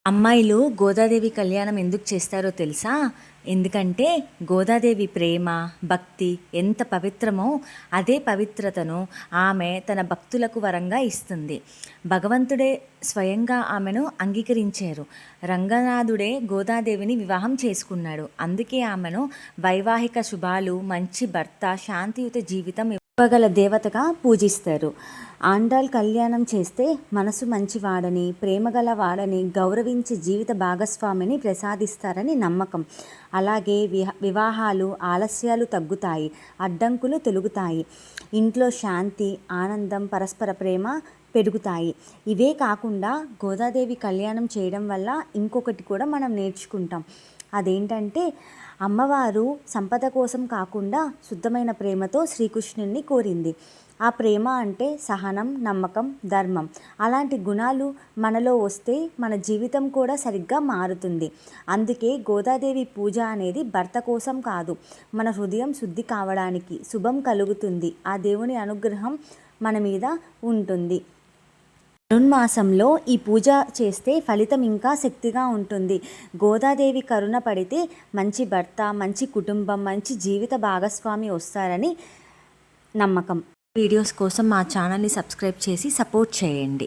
అమ్మాయిలు గోదాదేవి కళ్యాణం ఎందుకు చేస్తారో తెలుసా? ఎందుకంటే గోదాదేవి ప్రేమ, భక్తి ఎంత పవిత్రమో అదే పవిత్రతను ఆమె తన భక్తులకు వరంగా ఇస్తుంది. భగవంతుడే స్వయంగా ఆమెను అంగీకరించారు. రంగనాథుడే గోదాదేవిని వివాహం చేసుకున్నాడు. అందుకే ఆమెను వైవాహిక శుభాలు, మంచి భర్త, శాంతియుత జీవితం ఇవ్వగల దేవతగా పూజిస్తారు. ఆండాళ్ కళ్యాణం చేస్తే మనసు మంచివాడని, ప్రేమగల వాడని, గౌరవించే జీవిత భాగస్వామిని ప్రసాదిస్తారని నమ్మకం. అలాగే వివాహాలు ఆలస్యాలు తగ్గుతాయి, అడ్డంకులు తొలుగుతాయి, ఇంట్లో శాంతి, ఆనందం, పరస్పర ప్రేమ పెరుగుతాయి. ఇవే కాకుండా గోదాదేవి కళ్యాణం చేయడం వల్ల ఇంకొకటి కూడా మనం నేర్చుకుంటాం. అదేంటంటే అమ్మవారు సంపద కోసం కాకుండా శుద్ధమైన ప్రేమతో శ్రీకృష్ణుణ్ణి కోరింది. ఆ ప్రేమ అంటే సహనం, నమ్మకం, ధర్మం. అలాంటి గుణాలు మనలో వస్తే మన జీవితం కూడా సరిగ్గా మారుతుంది. అందుకే గోదాదేవి పూజ అనేది భర్త కోసం కాదు, మన హృదయం శుద్ధి కావడానికి, శుభం కలుగుతుంది, ఆ దేవుని అనుగ్రహం మన మీద ఉంటుంది. ధనుర్మాసంలో ఈ పూజ చేస్తే ఫలితం ఇంకా శక్తిగా ఉంటుంది. గోదాదేవి కరుణ పడితే మంచి భర్త, మంచి కుటుంబం, మంచి జీవిత భాగస్వామి వస్తారని నమ్మకం. వీడియోస్ కోసం మా ఛానల్ని సబ్స్క్రైబ్ చేసి సపోర్ట్ చేయండి.